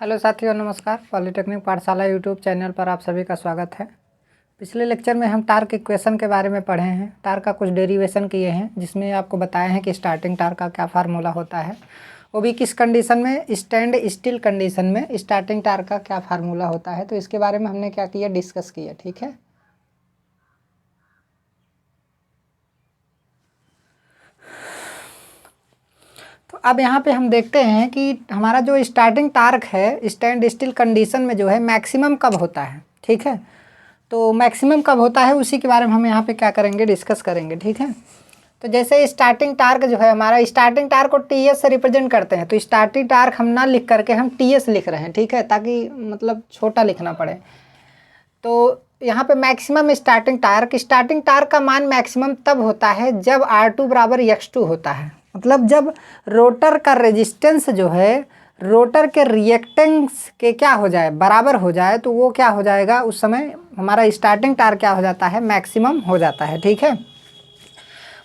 Hello साथियों, नमस्कार। Polytechnic पाठशाला यूट्यूब चैनल पर आप सभी का स्वागत है। पिछले लेक्चर में हम टार्क इक्वेशन के बारे में पढ़े हैं। टार्क का कुछ डेरिवेशन किए हैं, जिसमें आपको बताए हैं कि स्टार्टिंग टार्क का क्या फार्मूला होता है, वो भी किस कंडीशन में, स्टैंड स्टिल कंडीशन में स्टार्टिंग टार्क का क्या फार्मूला होता है। तो इसके बारे में हमने क्या किया, डिस्कस किया। ठीक है, तो अब यहाँ पे हम देखते हैं कि हमारा जो स्टार्टिंग टार्क है स्टैंड स्टिल कंडीशन में जो है मैक्सिमम कब होता है। ठीक है, तो मैक्सिमम कब होता है उसी के बारे में हम यहाँ पे क्या करेंगे, डिस्कस करेंगे। ठीक है, तो जैसे स्टार्टिंग टार्क जो है हमारा, स्टार्टिंग टार्क को टीएस से रिप्रेजेंट करते हैं। तो स्टार्टिंग टार्क हम ना लिख करके हम टीएस लिख रहे हैं। ठीक है, ताकि मतलब छोटा लिखना पड़े। तो यहाँ पे मैक्सिमम स्टार्टिंग टार्क का मान मैक्सिमम तब होता है जब R2 बराबर x2 होता है। मतलब जब रोटर का रेजिस्टेंस जो है रोटर के रिएक्टेंस के क्या हो जाए, बराबर हो जाए, तो वो क्या हो जाएगा, उस समय हमारा स्टार्टिंग टार्क क्या हो जाता है, मैक्सिमम हो जाता है। ठीक है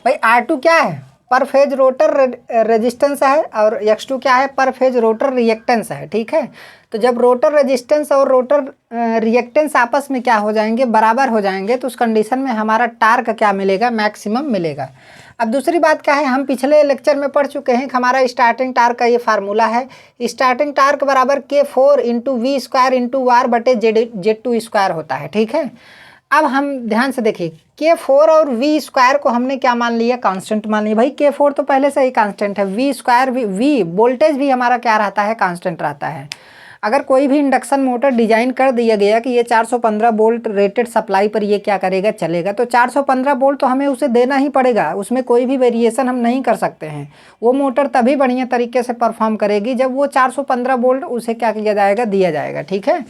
भाई, R2 क्या है, पर फेज रोटर रेजिस्टेंस है, और x2 क्या है, पर फेज रोटर रिएक्टेंस है। ठीक है, तो जब रोटर रेजिस्टेंस और रोटर रिएक्टेंस आपस में क्या हो जाएंगे, बराबर हो जाएंगे, तो उस कंडीशन में हमारा टार्क क्या मिलेगा, मैक्सिमम मिलेगा। अब दूसरी बात क्या है, हम पिछले लेक्चर में पढ़ चुके हैं कि हमारा स्टार्टिंग टार्क का ये फार्मूला है, स्टार्टिंग टार्क बराबर K4 into V square into वार बटे Z2 स्क्वायर होता है। ठीक है, अब हम ध्यान से देखिए, K4 और वी स्क्वायर को हमने क्या मान लिया, कांस्टेंट मान लिया। भाई K4 तो पहले से ही कांस्टेंट है, वी स्क्वायर भी, वी वोल्टेज भी हमारा क्या रहता है, कांस्टेंट रहता है। अगर कोई भी इंडक्शन मोटर डिजाइन कर दिया गया कि ये 415 वोल्ट रेटेड सप्लाई पर ये क्या करेगा, चलेगा, तो 415 वोल्ट तो हमें उसे देना ही पड़ेगा, उसमें कोई भी वेरिएशन हम नहीं कर सकते हैं। वो मोटर तभी बढ़िया तरीके से परफॉर्म करेगी जब वो 415 वोल्ट उसे क्या किया जाएगा, दिया जाएगा। ठीक है,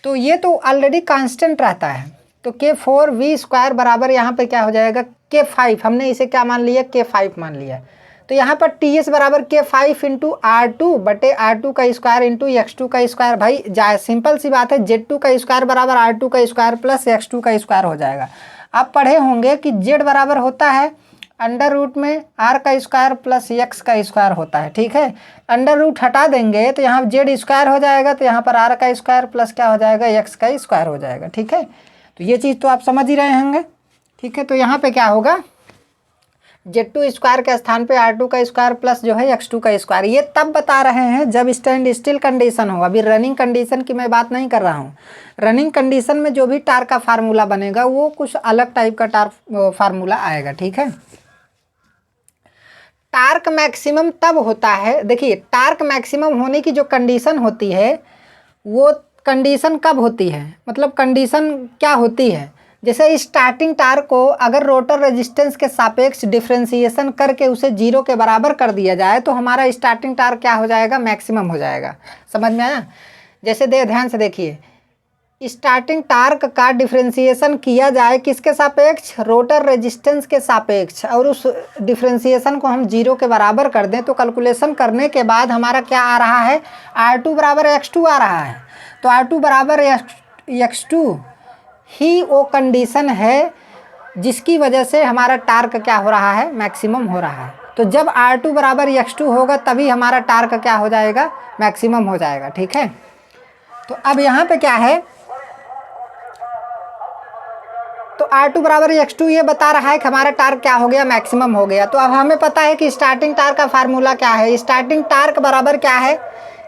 तो ये तो ऑलरेडी कांस्टेंट रहता है। तो K4 वी स्क्वायर बराबर यहाँ पे क्या हो जाएगा, K5, हमने इसे क्या मान लिया, K5 मान लिया। तो यहाँ पर TS बराबर K5 इंटू R2 बटे R2 का स्क्वायर इंटू x2 का स्क्वायर। भाई जाए सिंपल सी बात है, Z2 का स्क्वायर बराबर R2 का स्क्वायर प्लस x2 का स्क्वायर हो जाएगा। आप पढ़े होंगे कि Z बराबर होता है अंडर रूट में R का स्क्वायर प्लस x का स्क्वायर होता है। ठीक है, अंडर रूट हटा देंगे तो यहाँ Z स्क्वायर हो जाएगा, तो यहाँ पर R का स्क्वायर प्लस क्या हो जाएगा, x का स्क्वायर हो जाएगा। ठीक है, तो ये चीज़ तो आप समझ ही रहे होंगे। ठीक है, तो यहाँ पे क्या होगा, Z2 स्क्वायर के स्थान पे R2 का स्क्वायर प्लस जो है x2 का स्क्वायर। ये तब बता रहे हैं जब स्टैंड स्टिल कंडीशन हो, अभी रनिंग कंडीशन की मैं बात नहीं कर रहा हूँ। रनिंग कंडीशन में जो भी टार्क का फार्मूला बनेगा वो कुछ अलग टाइप का टार्क फार्मूला आएगा। ठीक है, टार्क मैक्सिमम तब होता है, देखिए टार्क मैक्सिमम होने की जो कंडीशन होती है वो कंडीशन कब होती है, मतलब कंडीशन क्या होती है। जैसे स्टार्टिंग टार्क को अगर रोटर रेजिस्टेंस के सापेक्ष डिफरेंशिएशन करके उसे 0 के बराबर कर दिया जाए तो हमारा स्टार्टिंग टार्क क्या हो जाएगा, मैक्सिमम हो जाएगा। समझ में आया। जैसे ध्यान से देखिए, स्टार्टिंग टार्क का डिफरेंशिएशन किया जाए किसके सापेक्ष, रोटर रेजिस्टेंस के सापेक्ष, और उस डिफरेंशिएशन को हम 0 के बराबर कर दें, तो कैलकुलेशन करने के बाद हमारा क्या आ रहा है, R2 बराबर x2 आ रहा है। तो R2 बराबर x2 ही वो कंडीशन है जिसकी वजह से हमारा टार्क क्या हो रहा है, मैक्सिमम हो रहा है। तो जब R2 बराबर x2 होगा तभी हमारा टार्क क्या हो जाएगा, मैक्सिमम हो जाएगा। ठीक है, तो अब यहाँ पे क्या है, तो R2 बराबर x2 ये बता रहा है कि हमारा टार्क क्या हो गया, मैक्सिमम हो गया। तो अब हमें पता है कि स्टार्टिंग टार्क का फार्मूला क्या है। स्टार्टिंग टार्क बराबर क्या है,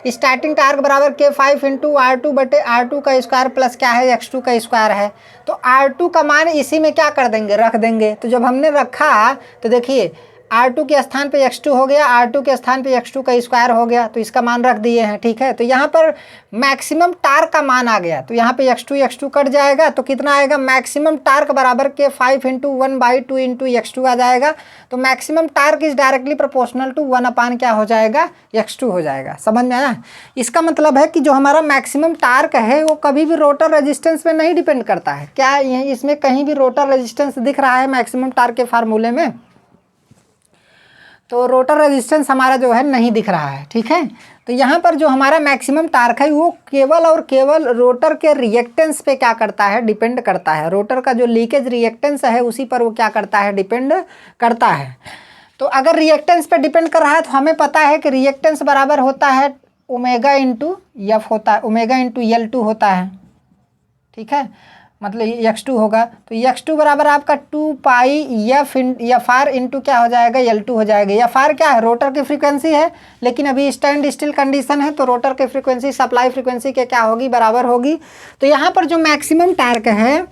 स्टार्टिंग टार्क बराबर K5 इंटू R2 बटे R2 का स्क्वायर प्लस क्या है, x2 का स्क्वायर है। तो R2 का मान इसी में क्या कर देंगे, रख देंगे। तो जब हमने रखा तो देखिए R2 के स्थान पे x2 हो गया, R2 के स्थान पे x2 का स्क्वायर हो गया, तो इसका मान रख दिए हैं। ठीक है, तो यहाँ पर मैक्सिमम टार्क का मान आ गया, तो यहाँ पे x2 कट जाएगा, तो कितना आएगा, मैक्सिमम टार्क बराबर K5 इंटू 1/2 इंटू x2 आ जाएगा। तो maximum torque is directly proportional to 1 upon क्या हो जाएगा, x2 हो जाएगा। समझ में आया। इसका मतलब है कि जो हमारा मैक्सिमम टार्क है वो कभी भी रोटर रेजिस्टेंस पे नहीं डिपेंड करता है। क्या इसमें कहीं भी रोटर रेजिस्टेंस दिख रहा है मैक्सिमम टार्क के फार्मूले में, तो रोटर रेजिस्टेंस हमारा जो है नहीं दिख रहा है। ठीक है, तो यहाँ पर जो हमारा मैक्सिमम टार्क है वो केवल और केवल रोटर के रिएक्टेंस पे क्या करता है, डिपेंड करता है। रोटर का जो लीकेज रिएक्टेंस है उसी पर वो क्या करता है, डिपेंड करता है। तो अगर रिएक्टेंस पे डिपेंड कर रहा है तो हमें पता है कि रिएक्टेंस बराबर होता है ओमेगा इंटू एफ होता है, ओमेगा इंटू L2 होता है, ठीक है, मतलब x2 होगा। तो x2 बराबर आपका 2 पाई एफ आर इंटू क्या हो जाएगा, L2 हो जाएगा। एफ आर क्या है, रोटर की फ्रीक्वेंसी है, लेकिन अभी स्टैंड स्टिल कंडीशन है, तो रोटर की फ्रीक्वेंसी सप्लाई फ्रीक्वेंसी के क्या होगी, बराबर होगी। तो यहाँ पर जो मैक्सिमम टार्क है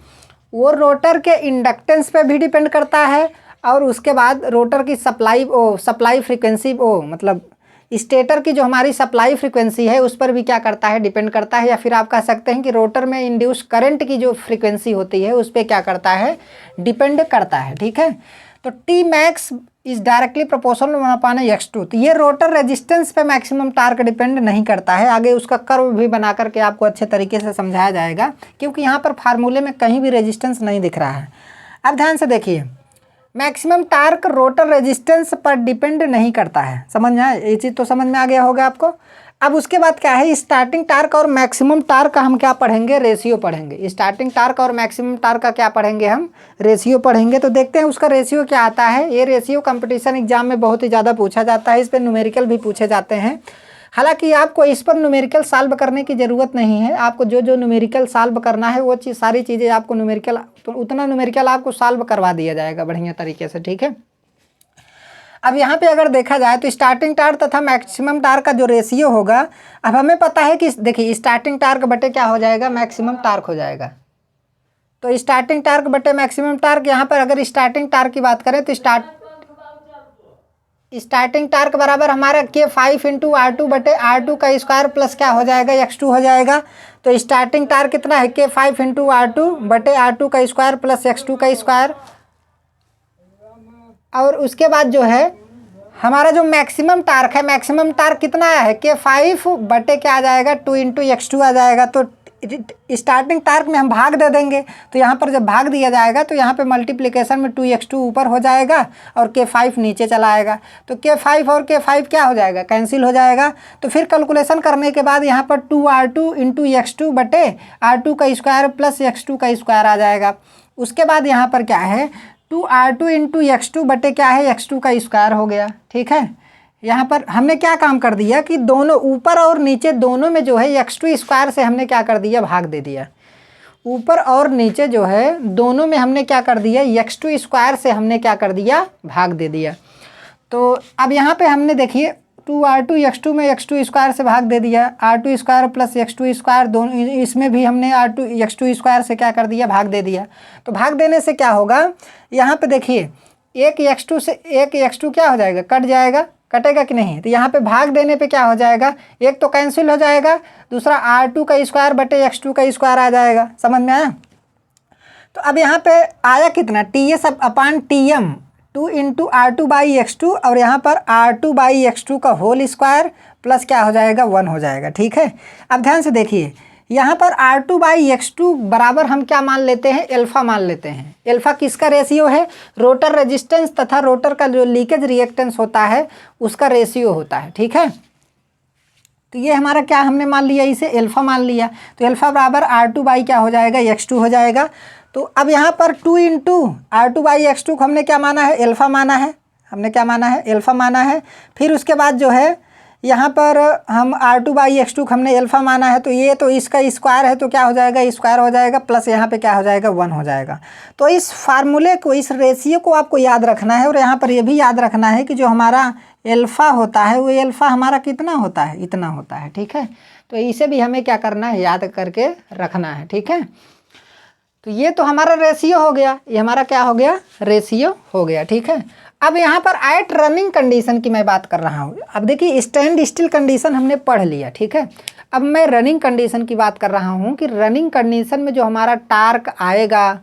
वो रोटर के इंडक्टेंस पे भी डिपेंड करता है, और उसके बाद रोटर की सप्लाई फ्रीक्वेंसी मतलब स्टेटर की जो हमारी सप्लाई फ्रीक्वेंसी है उस पर भी क्या करता है, डिपेंड करता है। या फिर आप कह सकते हैं कि रोटर में इंड्यूस करंट की जो फ्रीक्वेंसी होती है उस पर क्या करता है, डिपेंड करता है, ठीक है। तो T max is directly proportional 1/x2। तो ये रोटर रेजिस्टेंस पे मैक्सिमम टार्क डिपेंड नहीं करता है। आगे उसका कर्व भी बना करके आपको अच्छे तरीके से समझाया जाएगा, क्योंकि यहाँ पर फार्मूले में कहीं भी रेजिस्टेंस नहीं दिख रहा है। अब ध्यान से देखिए, मैक्सिमम टार्क रोटर रेजिस्टेंस पर डिपेंड नहीं करता है। समझ में आया, ये चीज़ तो समझ में आ गया होगा आपको। अब उसके बाद क्या है, स्टार्टिंग टार्क और मैक्सिमम टार्क का हम क्या पढ़ेंगे, रेशियो पढ़ेंगे। स्टार्टिंग टार्क और मैक्सिमम टार्क का क्या पढ़ेंगे, हम रेशियो पढ़ेंगे। तो देखते हैं उसका रेशियो क्या आता है। ये रेशियो कंपटीशन एग्जाम में बहुत ही ज़्यादा पूछा जाता है, इस पर न्यूमेरिकल भी पूछे जाते हैं। हालांकि आपको इस पर न्यूमेरिकल सॉल्व करने की ज़रूरत नहीं है। आपको जो जो न्यूमेरिकल सॉल्व करना है वो सारी चीज़ें आपको न्यूमेरिकल, तो उतना न्यूमेरिकल आपको सॉल्व करवा दिया जाएगा बढ़िया तरीके से, ठीक है। अब यहाँ पे अगर देखा जाए तो स्टार्टिंग टार्क तथा मैक्सिमम टार्क का जो रेशियो होगा, अब हमें पता है कि देखिए स्टार्टिंग टार्क बटे क्या हो जाएगा, मैक्सिमम टार्क हो जाएगा। तो स्टार्टिंग टार्क बटे मैक्सिमम टार्क, यहाँ पर अगर स्टार्टिंग टार्क की बात करें तो स्टार्टिंग टार्क बराबर हमारा K5 इंटू R2 बटे R2 का स्क्वायर प्लस क्या हो जाएगा, x2 हो जाएगा। तो स्टार्टिंग टार्क कितना है, K5 इंटू R2 बटे R2 का स्क्वायर प्लस x2 का स्क्वायर। और उसके बाद जो है हमारा जो मैक्सिमम टार्क है, मैक्सिमम टार्क कितना आया है, K5 बटे क्या आ जाएगा, 2 इंटू x2 आ जाएगा। तो स्टार्टिंग टार्क में हम भाग दे देंगे, तो यहाँ पर जब भाग दिया जाएगा तो यहाँ पे मल्टीप्लिकेशन में 2x2 ऊपर हो जाएगा और K5 नीचे चला आएगा। तो K5 और K5 क्या हो जाएगा, कैंसिल हो जाएगा। तो फिर कैलकुलेशन करने के बाद यहाँ पर 2R2 इंटू x2 बटे R2 का स्क्वायर प्लस x2 का स्क्वायर आ जाएगा। उसके बाद यहाँ पर क्या है, 2R2 इंटू x2 बटे क्या है, x2 का स्क्वायर हो गया, ठीक है। यहाँ पर हमने क्या काम कर दिया कि दोनों ऊपर और नीचे दोनों में जो है x2 स्क्वायर से हमने क्या कर दिया, भाग दे दिया। ऊपर और नीचे जो है दोनों में हमने क्या कर दिया, x2 स्क्वायर से हमने क्या कर दिया, भाग दे दिया। तो अब यहाँ पे हमने देखिए 2R2 x2 में x2 स्क्वायर से भाग दे दिया, R2 square plus x2 square दोनों, इसमें भी हमने R2 x2 स्क्वायर से क्या कर दिया, भाग दे दिया। तो भाग देने से क्या होगा, यहाँ पे देखिए एक x2 से एक x2 क्या हो जाएगा, कट जाएगा, कटेगा कि नहीं। तो यहाँ पे भाग देने पे क्या हो जाएगा, एक तो कैंसिल हो जाएगा, दूसरा R2 का स्क्वायर बटे x2 का स्क्वायर आ जाएगा। समझ में आया। तो अब यहाँ पे आया कितना, TS upon TM 2 into R2 by x2, और यहाँ पर R2 बाई x2 का होल स्क्वायर प्लस क्या हो जाएगा, 1 हो जाएगा, ठीक है। अब ध्यान से देखिए यहाँ पर R2 बाई x2 बराबर हम क्या मान लेते हैं, एल्फा मान लेते हैं। एल्फा किसका रेशियो है, रोटर रेजिस्टेंस तथा रोटर का जो लीकेज रिएक्टेंस होता है उसका रेशियो होता है, ठीक है। तो ये हमारा क्या हमने मान लिया, इसे एल्फा मान लिया। तो एल्फा बराबर R2 बाई क्या हो जाएगा, x2 हो जाएगा। तो अब यहाँ पर 2 इंटू R2 बाई x2 को हमने क्या माना है, एल्फा माना है, हमने क्या माना है, एल्फा माना है। फिर उसके बाद जो है यहाँ पर हम R2 बाई x2 को हमने एल्फा माना है, तो ये तो इसका स्क्वायर है तो क्या हो जाएगा, स्क्वायर हो जाएगा, प्लस यहाँ पे क्या हो जाएगा, 1 हो जाएगा। तो इस फार्मूले को, इस रेशियो को आपको याद रखना है। और यहाँ पर ये भी याद रखना है कि जो हमारा एल्फा होता है वो एल्फा हमारा कितना होता है, इतना होता है, ठीक है। तो इसे भी हमें क्या करना है, याद करके रखना है, ठीक है। तो ये तो हमारा रेशियो हो गया, ये हमारा क्या हो गया, रेशियो हो गया, ठीक है। अब यहाँ पर एट रनिंग कंडीशन की मैं बात कर रहा हूँ। अब देखिए स्टैंड स्टिल कंडीशन हमने पढ़ लिया, ठीक है। अब मैं रनिंग कंडीशन की बात कर रहा हूँ कि रनिंग कंडीशन में जो हमारा टार्क आएगा,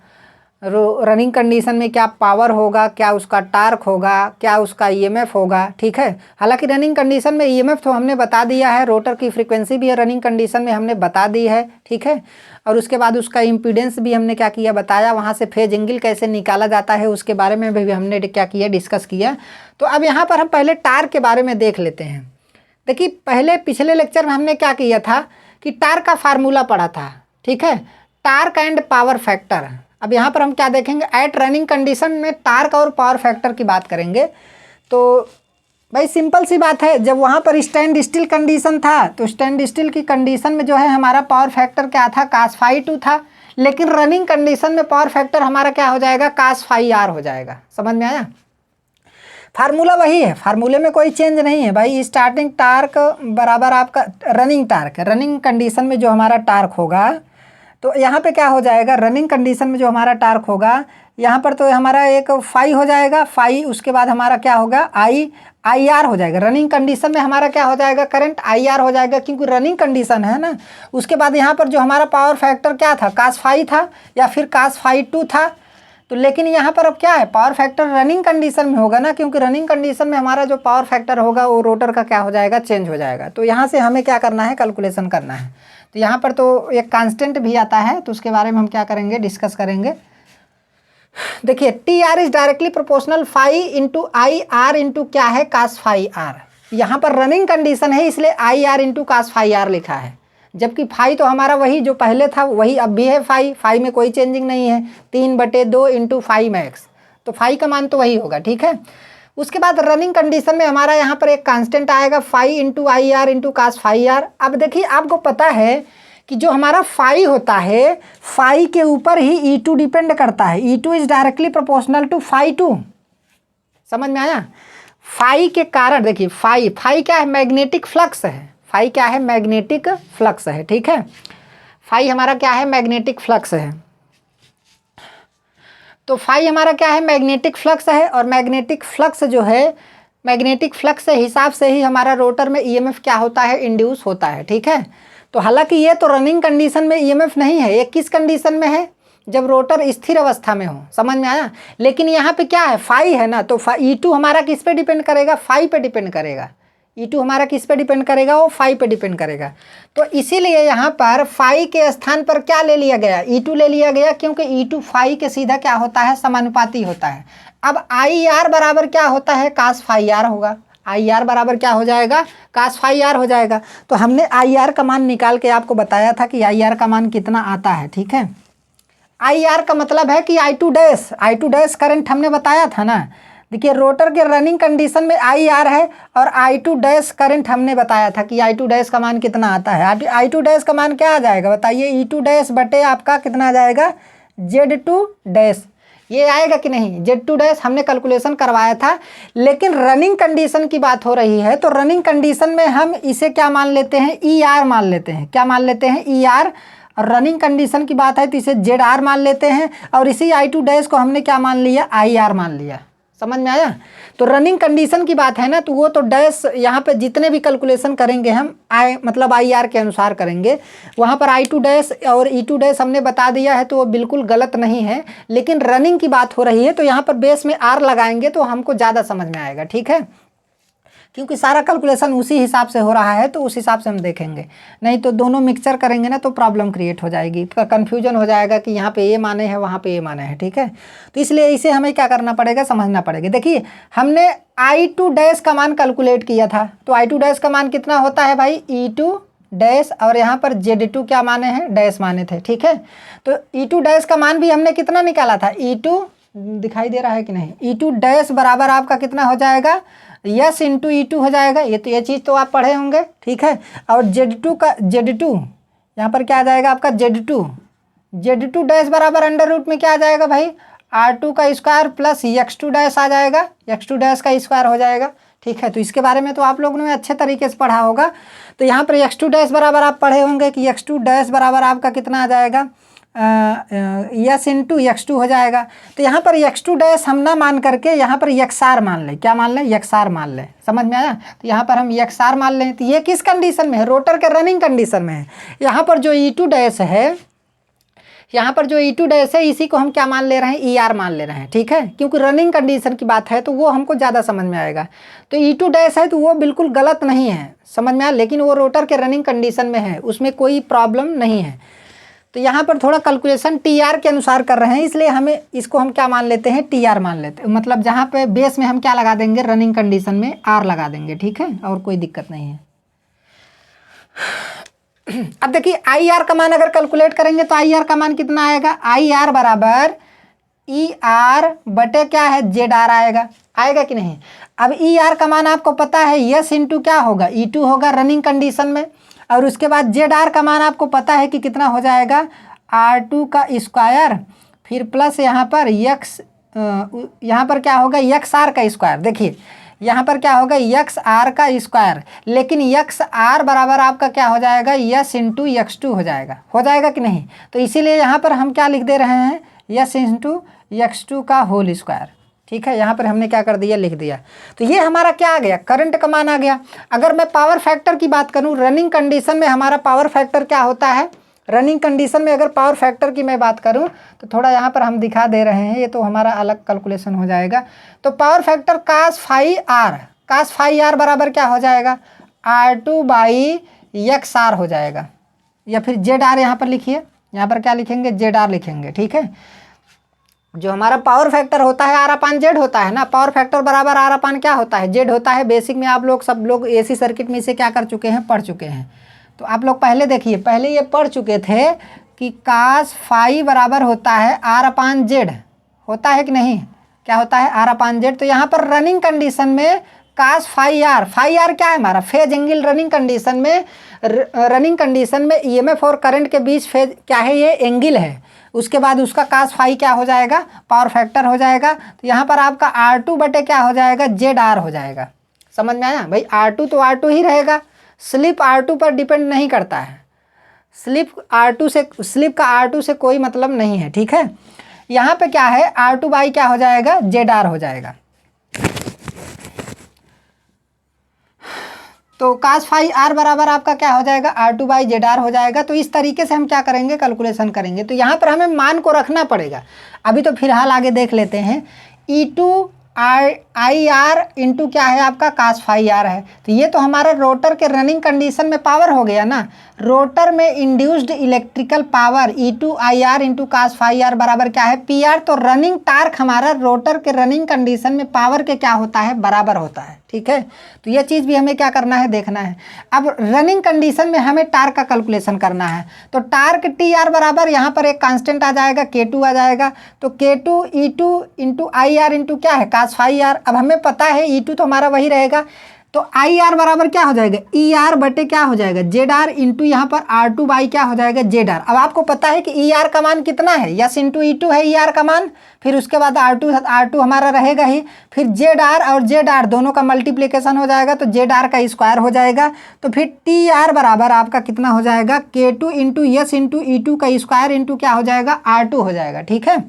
रनिंग कंडीशन में क्या पावर होगा, क्या उसका टार्क होगा, क्या उसका ईएमएफ होगा, ठीक है। हालांकि रनिंग कंडीशन में ईएमएफ तो हमने बता दिया है, रोटर की फ्रीक्वेंसी भी रनिंग कंडीशन में हमने बता दी है, ठीक है। और उसके बाद उसका इम्पीडेंस भी हमने क्या किया, बताया। वहाँ से फेज एंगल कैसे निकाला जाता है उसके बारे में भी हमने क्या किया, डिस्कस किया। तो अब यहाँ पर हम पहले टार्क के बारे में देख लेते हैं। देखिए पहले पिछले लेक्चर में हमने क्या किया था कि टार्क का फार्मूला पढ़ा था, ठीक है, टार्क एंड पावर फैक्टर। अब यहाँ पर हम क्या देखेंगे, एट रनिंग कंडीशन में टार्क और पावर फैक्टर की बात करेंगे। तो भाई सिंपल सी बात है, जब वहाँ पर स्टैंड स्टिल कंडीशन था तो स्टैंड स्टिल की कंडीशन में जो है हमारा पावर फैक्टर क्या था, cos phi 2 था, लेकिन रनिंग कंडीशन में पावर फैक्टर हमारा क्या हो जाएगा, cos phi r हो जाएगा। समझ में आया? फार्मूला वही है, फार्मूले में कोई चेंज नहीं है भाई। स्टार्टिंग टार्क बराबर आपका रनिंग टार्क है। रनिंग कंडीशन में जो हमारा टार्क होगा तो यहाँ पे क्या हो जाएगा, रनिंग कंडीशन में जो हमारा टार्क होगा यहाँ पर तो हमारा एक फाई हो जाएगा, फाई उसके बाद हमारा क्या होगा, आई आर हो जाएगा। रनिंग कंडीशन में हमारा क्या हो जाएगा, करंट आई आर हो जाएगा, क्योंकि रनिंग कंडीशन है ना। उसके बाद यहाँ पर जो हमारा पावर फैक्टर क्या था, cos phi था या फिर cos phi 2 था। तो लेकिन यहाँ पर अब क्या है, पावर फैक्टर रनिंग कंडीशन में होगा ना, क्योंकि रनिंग कंडीशन में हमारा जो पावर फैक्टर होगा वो रोटर का क्या हो जाएगा, चेंज हो जाएगा। तो यहाँ से हमें क्या करना है, कैलकुलेशन करना है। तो यहाँ पर तो एक कांस्टेंट भी आता है, तो उसके बारे में हम क्या करेंगे, डिस्कस करेंगे। देखिए T R is directly proportional phi into I R into क्या है, cos phi r। यहाँ पर रनिंग कंडीशन है इसलिए आई R into cos phi r लिखा है, जबकि फाई तो हमारा वही जो पहले था वही अब भी है। फाई में कोई चेंजिंग नहीं है, 3/2 इंटू फाई मैक्स, तो फाई का मान तो वही होगा, ठीक है। उसके बाद रनिंग कंडीशन में हमारा यहाँ पर एक कांस्टेंट आएगा, phi into I R into cos phi r। अब देखिए आपको पता है कि जो हमारा फाई होता है, फाई के ऊपर ही E2 डिपेंड करता है। E2 is directly proportional to phi 2। समझ में आया? फाई के कारण देखिए फाई क्या है, मैग्नेटिक फ्लक्स है। फाई क्या है, मैग्नेटिक फ्लक्स है, ठीक है। फाई हमारा क्या है, मैग्नेटिक फ्लक्स है। तो फाई हमारा क्या है, मैग्नेटिक फ्लक्स है, और मैग्नेटिक फ्लक्स जो है, मैग्नेटिक फ्लक्स के हिसाब से ही हमारा रोटर में ईएमएफ क्या होता है, इंड्यूस होता है, ठीक है। तो हालांकि ये तो रनिंग कंडीशन में ईएमएफ नहीं है, ये किस कंडीशन में है, जब रोटर स्थिर अवस्था में हो। समझ में आया? लेकिन यहाँ पे क्या है, फाई है ना, तो E2 हमारा किस पे डिपेंड करेगा, फाई पे डिपेंड करेगा। E2 हमारा किस पे डिपेंड करेगा, वो फाई पे डिपेंड करेगा। तो इसीलिए यहाँ पर फाई के स्थान पर क्या ले लिया गया, E2 ले लिया गया, क्योंकि E2 फाई के सीधा क्या होता है, समानुपाती होता है। अब आई आर बराबर क्या होता है, cos phi r होगा। आई आर बराबर क्या हो जाएगा, cos phi r हो जाएगा। तो हमने आई आर का मान निकाल के आपको बताया था कि आई आर का मान कितना आता है, ठीक है। आई आर का मतलब है कि I2 डैश करंट हमने बताया था ना। देखिए रोटर के रनिंग कंडीशन में आई आर है, और I2 डैश करंट हमने बताया था कि I2 डैश का मान कितना आता है। I2 डैश का मान क्या आ जाएगा बताइए, E2 डैश बटे आपका कितना आ जाएगा, Z2 डैश। ये आएगा कि नहीं, Z2 डैश हमने कैलकुलेशन करवाया था। लेकिन रनिंग कंडीशन की बात हो रही है, तो रनिंग कंडीशन में हम इसे क्या मान लेते हैं, ER मान लेते हैं। क्या मान लेते हैं, ER। और रनिंग कंडीशन की बात है तो इसे ZR मान लेते हैं, और इसी I2 डैश को हमने क्या मान लिया, IR मान लिया। समझ में आया? तो रनिंग कंडीशन की बात है ना, तो वो तो डैश यहाँ पे जितने भी कैलकुलेशन करेंगे हम मतलब IR के अनुसार करेंगे। वहाँ पर I2 डैश और E2 डैश हमने बता दिया है, तो वो बिल्कुल गलत नहीं है। लेकिन रनिंग की बात हो रही है तो यहाँ पर बेस में R लगाएंगे तो हमको ज़्यादा समझ में आएगा, ठीक है। क्योंकि सारा कैलकुलेशन उसी हिसाब से हो रहा है, तो उस हिसाब से हम देखेंगे। नहीं तो दोनों मिक्सचर करेंगे ना तो प्रॉब्लम क्रिएट हो जाएगी, तो कन्फ्यूजन हो जाएगा कि यहाँ पे ये माने हैं, वहाँ पे ये माने हैं, ठीक है। तो इसलिए इसे हमें क्या करना पड़ेगा, समझना पड़ेगा। देखिए हमने I2 डैश का मान कैलकुलेट किया था, तो I2 डैश का मान कितना होता है भाई, E2 डैश, और यहाँ पर Z2 क्या माने हैं, डैश माने थे, ठीक है। तो E2 डैश का मान भी हमने कितना निकाला था, E2 दिखाई दे रहा है कि नहीं, E2 डैश बराबर आपका कितना हो जाएगा, यस इंटू E2 हो जाएगा। ये चीज़ तो आप पढ़े होंगे, ठीक है। और Z2 यहाँ पर क्या आ जाएगा आपका, Z2 डैश बराबर अंडर रूट में क्या आ जाएगा भाई, R2 का स्क्वायर प्लस X2 डैश आ जाएगा, X2 डैश का स्क्वायर हो जाएगा, ठीक है। तो इसके बारे में तो आप लोगों ने अच्छे तरीके से पढ़ा होगा। तो यहाँ पर X2 डैश बराबर आप पढ़े होंगे कि X2 डैश बराबर आपका कितना आ जाएगा, यस इंटू X2 हो जाएगा। तो यहाँ पर X2 डैश हम ना मान करके यहाँ पर XR मान लें। क्या मान लें, XR मान लें। समझ में आया? तो यहाँ पर हम XR मान लें। तो ये किस कंडीशन में है, रोटर के रनिंग कंडीशन में है। यहाँ पर जो E2 डैश है, यहाँ पर जो E2 डैश है, इसी को हम क्या मान ले रहे हैं, ER मान ले रहे हैं, ठीक है। क्योंकि रनिंग कंडीशन की बात है तो वो हमको ज़्यादा समझ में आएगा। तो E2 डैश है तो वो बिल्कुल गलत नहीं है, समझ में आया। लेकिन वो रोटर के रनिंग कंडीशन में है, उसमें कोई प्रॉब्लम नहीं है। तो यहाँ पर थोड़ा कैलकुलेशन TR के अनुसार कर रहे हैं, इसलिए हमें इसको हम क्या मान लेते हैं, TR मान लेते हैं। मतलब जहाँ पे बेस में हम क्या लगा देंगे, रनिंग कंडीशन में R लगा देंगे, ठीक है। और कोई दिक्कत नहीं है। अब देखिए IR का मान अगर कैलकुलेट करेंगे तो IR का मान कितना आएगा, IR बराबर ER बटे क्या है, ZR आएगा कि नहीं। अब ई आर का मान आपको पता है यस इंटू क्या होगा E2 होगा रनिंग कंडीशन में, और उसके बाद जेड आर का मान आपको पता है कि कितना हो जाएगा R2 का स्क्वायर, फिर प्लस यहाँ पर यक्स, यहाँ पर क्या होगा यक्स आर का स्क्वायर। देखिए यहाँ पर क्या होगा यक्स आर का स्क्वायर, लेकिन यक्स आर बराबर आपका क्या हो जाएगा यस इंटू x2 हो जाएगा कि नहीं। तो इसीलिए यहाँ पर हम क्या लिख दे रहे हैं यस इंटू x2 का होल स्क्वायर। ठीक है, यहाँ पर हमने क्या कर दिया लिख दिया। तो ये हमारा क्या आ गया करंट का मान आ गया। अगर मैं पावर फैक्टर की बात करूँ, रनिंग कंडीशन में हमारा पावर फैक्टर क्या होता है, रनिंग कंडीशन में अगर पावर फैक्टर की मैं बात करूं तो थोड़ा यहाँ पर हम दिखा दे रहे हैं, ये तो हमारा अलग कैलकुलेशन हो जाएगा। तो power factor cos phi R बराबर क्या हो जाएगा R2 बाई यक्स आर हो जाएगा, या फिर जेड आर यहाँ पर लिखिए, यहाँ पर क्या लिखेंगे जेड आर लिखेंगे। ठीक है, जो हमारा पावर फैक्टर होता है आर अपान जेड होता है ना, पावर फैक्टर बराबर आर अपान क्या होता है जेड होता है। बेसिक में आप लोग सब लोग AC सर्किट में इसे क्या कर चुके हैं पढ़ चुके हैं। तो आप लोग पहले देखिए, पहले ये पढ़ चुके थे कि कास फाई बराबर होता है आर अपान जेड, होता है कि नहीं, क्या होता है आर अपान जेड। तो यहाँ पर रनिंग कंडीशन में कास फाई आर क्या है हमारा फेज एंगल। रनिंग कंडीशन में EMF और करंट के बीच फेज क्या है ये एंगल है। उसके बाद उसका कास फाई क्या हो जाएगा पावर फैक्टर हो जाएगा। तो यहाँ पर आपका R2 बटे क्या हो जाएगा जेड आर हो जाएगा। समझ में आया भाई, R2 तो R2 ही रहेगा, स्लिप R2 पर डिपेंड नहीं करता है, स्लिप का R2 से कोई मतलब नहीं है। ठीक है, यहाँ पे क्या है R2 बाई क्या हो जाएगा जेड आर हो जाएगा। तो कास फाई आर बराबर आपका क्या हो जाएगा R2 बाई जेड आर हो जाएगा। तो इस तरीके से हम क्या करेंगे कैलकुलेशन करेंगे। तो यहाँ पर हमें मान को रखना पड़ेगा। अभी तो फिलहाल आगे देख लेते हैं। E2 आई आर इंटू क्या है आपका कास फाई आर है। तो ये तो हमारा रोटर के रनिंग कंडीशन में पावर हो गया ना। रोटर में induced electrical power E2 I R into cos phi R बराबर क्या है PR। तो रनिंग टार्क हमारा रोटर के रनिंग कंडीशन में पावर के क्या होता है बराबर होता है। ठीक है, तो ये चीज़ भी हमें क्या करना है देखना है। अब रनिंग कंडीशन में हमें टार्क का कैलकुलेशन करना है। तो टार्क TR बराबर यहाँ पर एक कांस्टेंट आ जाएगा K2 आ जाएगा। तो K2 E2 into I R into क्या है कास फाई आर। अब हमें पता है E2 तो हमारा वही रहेगा। तो आई आर बराबर क्या हो जाएगा ER बटे क्या हो जाएगा जेड आर इंटू यहाँ पर R2 बाई क्या हो जाएगा जेड आर। अब आपको पता है कि ER का मान कितना है यस इंटू E2 है ER का मान, फिर उसके बाद R2 हमारा रहेगा ही, फिर जेड आर और जेड आर दोनों का मल्टीप्लिकेशन हो जाएगा तो जेड आर का स्क्वायर हो जाएगा। तो फिर TR बराबर आपका कितना हो जाएगा K2 into yes into E2 का स्क्वायर इंटू क्या हो जाएगा R2 हो जाएगा। ठीक है,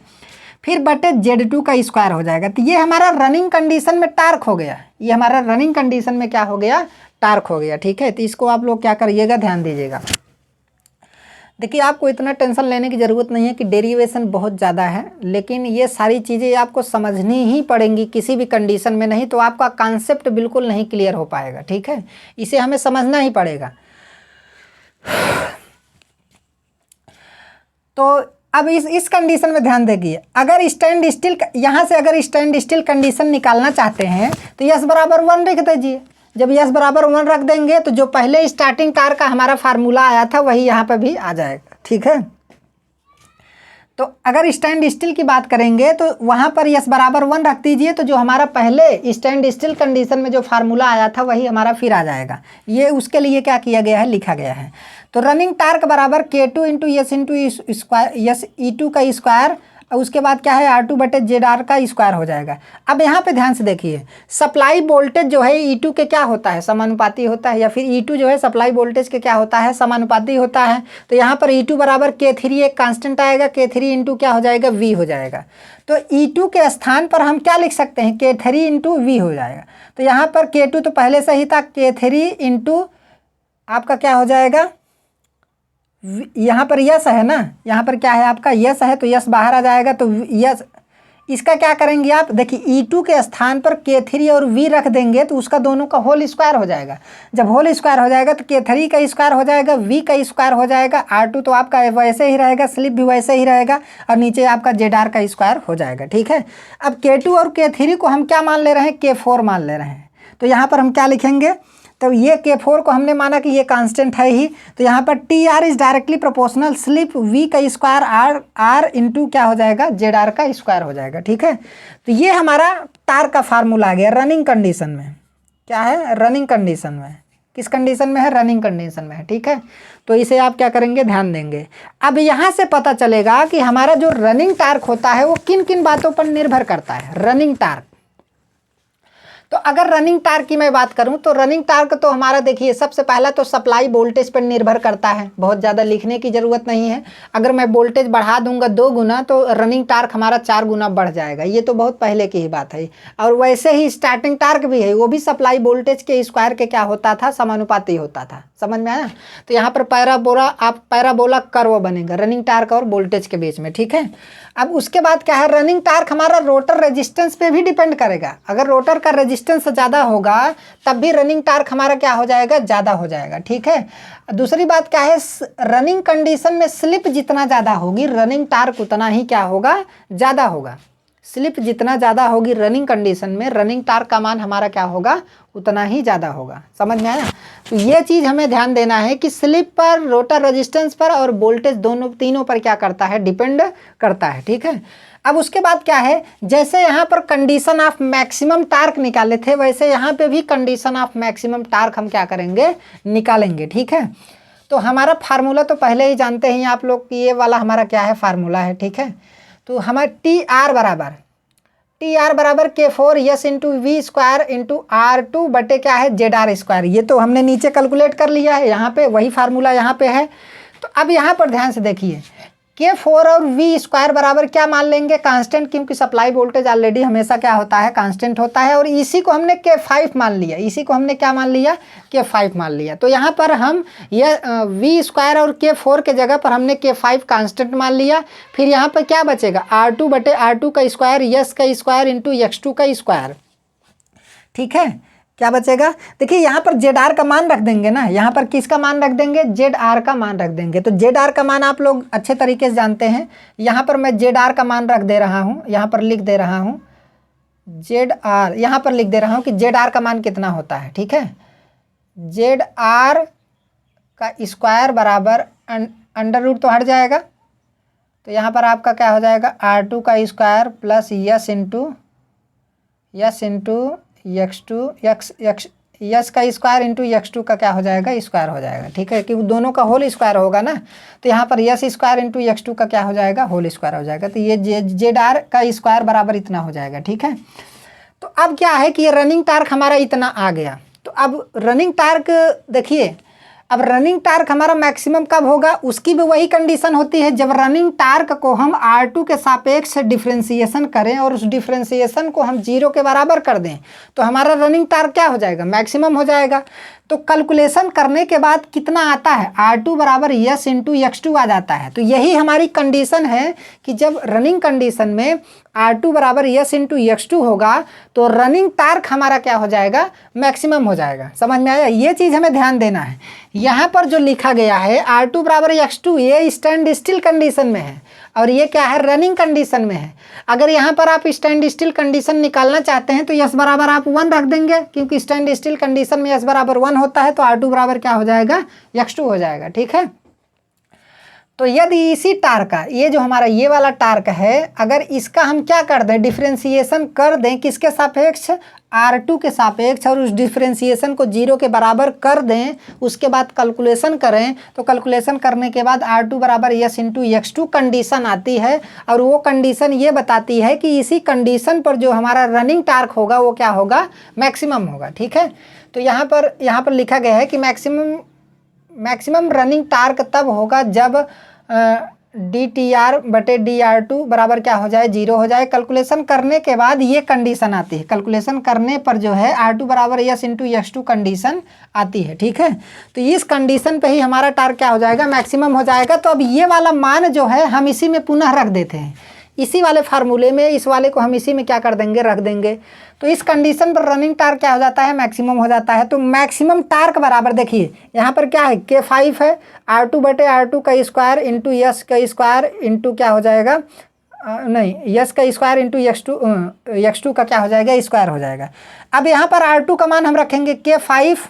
फिर बटे Z2 का स्क्वायर हो जाएगा। तो ये हमारा रनिंग कंडीशन में टार्क हो गया, ये हमारा रनिंग कंडीशन में क्या हो गया टार्क हो गया। ठीक है, तो इसको आप लोग क्या करिएगा ध्यान दीजिएगा। देखिए आपको इतना टेंशन लेने की ज़रूरत नहीं है कि डेरिवेशन बहुत ज़्यादा है, लेकिन ये सारी चीज़ें आपको समझनी ही पड़ेंगी किसी भी कंडीशन में, नहीं तो आपका कॉन्सेप्ट बिल्कुल नहीं क्लियर हो पाएगा। ठीक है, इसे हमें समझना ही पड़ेगा। तो अब इस कंडीशन में ध्यान देखिए, अगर स्टैंड स्टिल यहाँ से अगर स्टैंड स्टिल कंडीशन निकालना चाहते हैं तो यस बराबर 1 रख दीजिए। जब यस बराबर 1 रख देंगे तो जो पहले स्टार्टिंग टार्क का हमारा फार्मूला आया था वही यहाँ पे भी आ जाएगा। ठीक है, तो अगर स्टैंड स्टिल की बात करेंगे तो वहाँ पर यस बराबर 1 रख दीजिए। तो जो हमारा पहले स्टैंड स्टिल कंडीशन में जो फार्मूला आया था वही हमारा फिर आ जाएगा। ये उसके लिए क्या किया गया है लिखा गया है। तो रनिंग टार्क बराबर K2 into yes into square yes E2 का स्क्वायर और उसके बाद क्या है R2 बटे जेड आर का स्क्वायर हो जाएगा। अब यहाँ पे ध्यान से देखिए, सप्लाई वोल्टेज जो है E2 के क्या होता है समानुपाती होता है, या फिर E2 जो है सप्लाई वोल्टेज के क्या होता है समानुपाती होता है। तो यहाँ पर E2 बराबर K3 एक कांस्टेंट आएगा, K3 इंटू क्या हो जाएगा V हो जाएगा। तो E2 के स्थान पर हम क्या लिख सकते हैं K3 इंटू V हो जाएगा। तो यहाँ पर K2 तो पहले से ही था, K3 इंटू आपका क्या हो जाएगा, यहाँ पर यस है ना, यहाँ पर क्या है आपका यस है तो यस बाहर आ जाएगा। तो यस इसका क्या करेंगे आप देखिए, E2 के स्थान पर K3 और V रख देंगे तो उसका दोनों का होल स्क्वायर हो जाएगा। जब होल स्क्वायर हो जाएगा तो K3 का स्क्वायर हो जाएगा, V का स्क्वायर हो जाएगा, R2 तो आपका वैसे ही रहेगा, स्लिप भी वैसे ही रहेगा और नीचे आपका ZR का स्क्वायर हो जाएगा। ठीक है, अब K2 और K3 को हम क्या मान ले रहे हैं K4 मान ले रहे हैं। तो यहाँ पर हम क्या लिखेंगे, तो ये K4 को हमने माना कि ये कांस्टेंट है ही, तो यहाँ पर T R is directly proportional slip V का स्क्वायर आर इंटू क्या हो जाएगा, जेड आर का स्क्वायर हो जाएगा। ठीक है, तो ये हमारा टार्क का फार्मूला आ गया रनिंग कंडीशन में। क्या है, रनिंग कंडीशन में। किस कंडीशन में है, रनिंग कंडीशन में है। ठीक है, तो इसे आप क्या करेंगे, ध्यान देंगे। अब यहाँ से पता चलेगा कि हमारा जो रनिंग टार्क होता है वो किन किन बातों पर निर्भर करता है। रनिंग टार्क, तो अगर रनिंग टार्क की मैं बात करूं तो रनिंग टार्क तो हमारा देखिए सबसे पहला तो सप्लाई वोल्टेज पर निर्भर करता है। बहुत ज़्यादा लिखने की ज़रूरत नहीं है। अगर मैं वोल्टेज बढ़ा दूंगा 2 गुना तो रनिंग टार्क हमारा 4 गुना बढ़ जाएगा। ये तो बहुत पहले की ही बात है। और वैसे ही स्टार्टिंग टार्क भी है, वो भी सप्लाई वोल्टेज के स्क्वायर के क्या होता था, समानुपाती होता था। समझ में आया। तो यहाँ पर पैराबोला कर्व बनेगा रनिंग टार्क और वोल्टेज के बीच में। ठीक है, अब उसके बाद क्या है, रनिंग टार्क हमारा रोटर रेजिस्टेंस पे भी डिपेंड करेगा। अगर रोटर का रेजिस्टेंस ज़्यादा होगा तब भी रनिंग टार्क हमारा क्या हो जाएगा, ज़्यादा हो जाएगा। ठीक है, दूसरी बात क्या है, रनिंग कंडीशन में स्लिप जितना ज़्यादा होगी रनिंग टार्क उतना ही क्या होगा, ज़्यादा होगा। स्लिप जितना ज़्यादा होगी रनिंग कंडीशन में रनिंग टार्क का मान हमारा क्या होगा, उतना ही ज़्यादा होगा। समझ में आया। तो ये चीज़ हमें ध्यान देना है कि स्लिप पर, रोटर रेजिस्टेंस पर और वोल्टेज तीनों पर क्या करता है, डिपेंड करता है। ठीक है, अब उसके बाद क्या है, जैसे यहाँ पर कंडीशन ऑफ मैक्सिमम टार्क निकाले थे वैसे यहाँ पे भी कंडीशन ऑफ मैक्सिमम टार्क हम क्या करेंगे, निकालेंगे। ठीक है, तो हमारा फार्मूला तो पहले ही जानते हैं आप लोग कि ये वाला हमारा क्या है, फार्मूला है। ठीक है, तो हमारा टी आर बराबर K4 s into V square into R2 बटे क्या है, जेड आर स्क्वायर। ये तो हमने नीचे कैलकुलेट कर लिया है, यहाँ पे वही फार्मूला यहाँ पे है। तो अब यहाँ पर ध्यान से देखिए, K4 और V स्क्वायर बराबर क्या मान लेंगे, कांस्टेंट, क्योंकि सप्लाई वोल्टेज ऑलरेडी हमेशा क्या होता है, कांस्टेंट होता है। और इसी को हमने K5 मान लिया, इसी को हमने क्या मान लिया, K5 मान लिया। तो यहाँ पर हम यह V स्क्वायर और K4 के जगह पर हमने K5 कांस्टेंट मान लिया। फिर यहाँ पर क्या बचेगा, R2 बटे R2 का स्क्वायर, यस का स्क्वायर इंटू X2 का स्क्वायर। ठीक है, क्या बचेगा, देखिए यहाँ पर जेड आर का मान रख देंगे ना, यहाँ पर किसका मान रख देंगे, जेड आर का मान रख देंगे। तो जेड आर का मान आप लोग अच्छे तरीके से जानते हैं। यहाँ पर मैं जेड आर का मान रख दे रहा हूँ, यहाँ पर लिख दे रहा हूँ जेड आर, यहाँ पर लिख दे रहा हूँ कि जेड आर का मान कितना होता है। ठीक है, जेड आर का स्क्वायर बराबर अंडर रूट तो हट जाएगा, तो यहाँ पर आपका क्या हो जाएगा, R2 का square plus yes into X2 yes का स्क्वायर इंटू X2 का क्या हो जाएगा, स्क्वायर हो जाएगा। ठीक है, क्योंकि दोनों का होल स्क्वायर होगा ना, तो यहाँ पर यस स्क्वायर इंटू X2 का क्या हो जाएगा, होल स्क्वायर हो जाएगा। तो ये जेड आर का स्क्वायर बराबर इतना हो जाएगा। ठीक है, तो अब क्या है कि ये रनिंग टार्क हमारा इतना आ गया। तो अब रनिंग टार्क देखिए, अब रनिंग टार्क हमारा मैक्सिमम कब होगा, उसकी भी वही कंडीशन होती है जब रनिंग टार्क को हम R2 के सापेक्ष डिफ्रेंसिएशन करें और उस डिफ्रेंसिएशन को हम 0 के बराबर कर दें तो हमारा रनिंग टार्क क्या हो जाएगा, मैक्सिमम हो जाएगा। तो कैलकुलेशन करने के बाद कितना आता है, R2 बराबर यस इंटू X2 आ जाता है। तो यही हमारी कंडीशन है कि जब रनिंग कंडीशन में R2 बराबर यस इंटू X2 होगा तो रनिंग टार्क हमारा क्या हो जाएगा, मैक्सिमम हो जाएगा। समझ में आया, ये चीज़ हमें ध्यान देना है। यहाँ पर जो लिखा गया है R2 बराबर X2 ये स्टैंड स्टिल कंडीशन में है और ये क्या है, रनिंग कंडीशन में है। अगर यहाँ पर आप स्टैंड स्टिल कंडीशन निकालना चाहते हैं तो यस बराबर आप 1 रख देंगे, क्योंकि स्टैंड स्टिल कंडीशन में यस बराबर 1 होता है तो R2 बराबर क्या हो जाएगा, X2 हो जाएगा। ठीक है, तो यदि इसी टार्क का, ये जो हमारा ये वाला टार्क है, अगर इसका हम क्या कर दें, डिफ्रेंसिएशन कर दें किसके सापेक्ष, R2 के सापेक्ष, और उस डिफ्रेंसिएशन को 0 के बराबर कर दें, उसके बाद कैलकुलेशन करें, तो कैलकुलेशन करने के बाद R2 बराबर यस इंटू X2 कंडीशन आती है और वो कंडीशन ये बताती है कि इसी कंडीशन पर जो हमारा रनिंग टार्क होगा वो क्या होगा, मैक्सिमम होगा। ठीक है, तो यहाँ पर लिखा गया है कि मैक्सिमम रनिंग टार्क तब होगा जब DTR बटे DR2 बराबर क्या हो जाए, 0 हो जाए। कैलकुलेशन करने के बाद ये कंडीशन आती है, कैलकुलेशन करने पर जो है R2 बराबर यस इंटू X2 कंडीशन आती है। ठीक है, तो इस कंडीशन पे ही हमारा टार्क क्या हो जाएगा, मैक्सिमम हो जाएगा। तो अब ये वाला मान जो है हम इसी में पुनः रख देते हैं, इसी वाले फार्मूले में इस वाले को हम इसी में क्या कर देंगे, रख देंगे। तो इस कंडीशन पर रनिंग टार्क क्या हो जाता है, मैक्सिमम हो जाता है। तो मैक्सिमम टार्क बराबर देखिए यहाँ पर क्या है, K5 है, R2 बटे R2 का स्क्वायर इंटू यस का स्क्वायर इंटू क्या हो जाएगा, नहीं यस का स्क्वायर इंटू X2 का क्या हो जाएगा, स्क्वायर हो जाएगा। अब यहाँ पर R2 का मान हम रखेंगे K5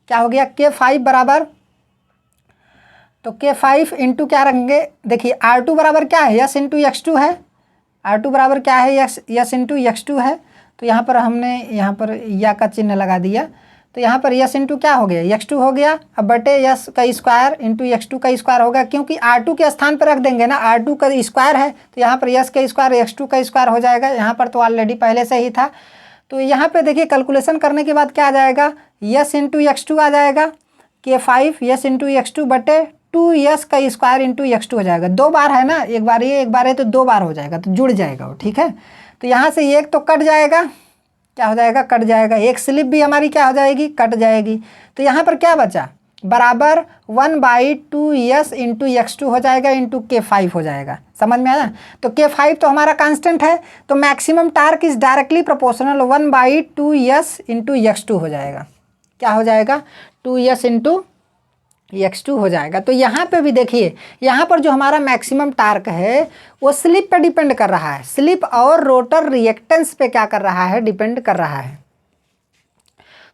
क्या हो गया K5 बराबर, तो K5 इंटू क्या रखेंगे, देखिए R2 बराबर क्या है, यस इंटू X2 है, R2 बराबर क्या है, यस इंटू X2 है। तो यहाँ पर हमने यहाँ पर या का चिन्ह लगा दिया, तो यहाँ पर यस इंटू क्या हो गया, X2 हो गया। अब बटे यस का स्क्वायर इंटू X2 का स्क्वायर होगा, क्योंकि R2 के स्थान पर रख देंगे ना, R2 का स्क्वायर है तो यहाँ पर यस का स्क्वायर X2 का स्क्वायर हो जाएगा। यहाँ पर तो ऑलरेडी पहले से ही था। तो यहाँ पे देखिए कैलकुलेशन करने के बाद क्या आ जाएगा, यस इंटू X2 आ जाएगा, K5 यस इंटू X2 बटे 2s का स्क्वायर इंटू X2 हो जाएगा। 2 बार है ना, एक बार ये एक बार है तो 2 बार हो जाएगा, तो जुड़ जाएगा वो, ठीक है। तो यहाँ से एक तो कट जाएगा, क्या हो जाएगा, कट जाएगा। एक स्लिप भी हमारी क्या हो जाएगी, कट जाएगी। तो यहाँ पर क्या बचा, बराबर 1/2s इंटू X2 हो जाएगा इंटू K5 हो जाएगा। समझ में आया। तो K5 तो हमारा कांस्टेंट है, तो maximum torque is directly proportional 1/2s into X2 हो जाएगा। क्या हो जाएगा, 2s इंटू X2 हो जाएगा। तो यहाँ पे भी देखिए, यहाँ पर जो हमारा मैक्सिमम टार्क है वो स्लिप पे डिपेंड कर रहा है, स्लिप और रोटर रिएक्टेंस पे क्या कर रहा है, डिपेंड कर रहा है।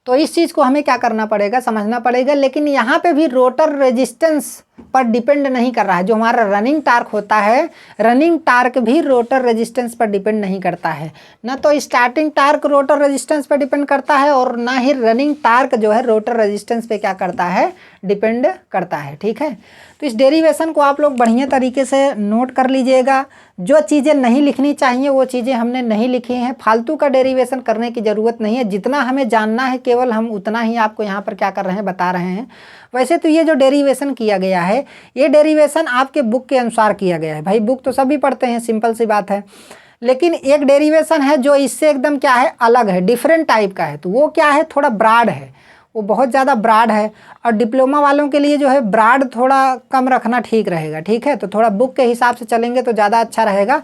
तो इस चीज़ को हमें क्या करना पड़ेगा, समझना पड़ेगा। लेकिन यहाँ पे भी रोटर रेजिस्टेंस पर डिपेंड नहीं कर रहा है। जो हमारा रनिंग टार्क होता है, रनिंग टार्क भी रोटर रेजिस्टेंस पर डिपेंड नहीं करता है। ना तो स्टार्टिंग टार्क रोटर रेजिस्टेंस पर डिपेंड करता है और ना ही रनिंग टार्क जो है रोटर रेजिस्टेंस पे क्या करता है, डिपेंड करता है, ठीक है। तो इस डेरिवेशन को आप लोग बढ़िया तरीके से नोट कर लीजिएगा। जो चीज़ें नहीं लिखनी चाहिए वो चीज़ें हमने नहीं लिखी हैं। फालतू का डेरिवेशन करने की ज़रूरत नहीं है। जितना हमें जानना है केवल हम उतना ही आपको यहाँ पर क्या कर रहे हैं, बता रहे हैं। वैसे तो ये जो डेरिवेशन किया गया है, ये डेरिवेशन आपके बुक के अनुसार किया गया है। भाई बुक तो सभी पढ़ते हैं, सिंपल सी बात है। लेकिन एक डेरिवेशन है जो इससे एकदम क्या है, अलग है, डिफरेंट टाइप का है। तो वो क्या है, थोड़ा ब्रॉड है, वो बहुत ज़्यादा ब्रॉड है। और डिप्लोमा वालों के लिए जो है ब्रॉड थोड़ा कम रखना ठीक रहेगा, ठीक है। तो थोड़ा बुक के हिसाब से चलेंगे तो ज़्यादा अच्छा रहेगा।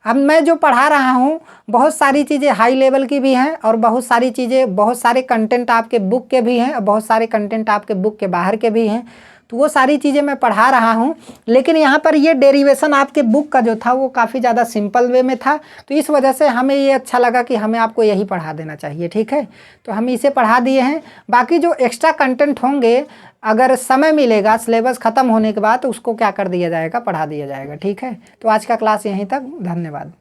अब मैं जो पढ़ा रहा हूँ बहुत सारी चीज़ें हाई लेवल की भी हैं और बहुत सारी चीज़ें, बहुत सारे कंटेंट आपके बुक के भी हैं और बहुत सारे कंटेंट आपके बुक के बाहर के भी हैं। तो वो सारी चीज़ें मैं पढ़ा रहा हूँ। लेकिन यहाँ पर ये डेरिवेशन आपके बुक का जो था वो काफ़ी ज़्यादा सिंपल वे में था। तो इस वजह से हमें ये अच्छा लगा कि हमें आपको यही पढ़ा देना चाहिए, ठीक है। तो हम इसे पढ़ा दिए हैं। बाकी जो एक्स्ट्रा कंटेंट होंगे, अगर समय मिलेगा सिलेबस ख़त्म होने के बाद तो उसको क्या कर दिया जाएगा, पढ़ा दिया जाएगा, ठीक है। तो आज का क्लास यहीं तक, धन्यवाद।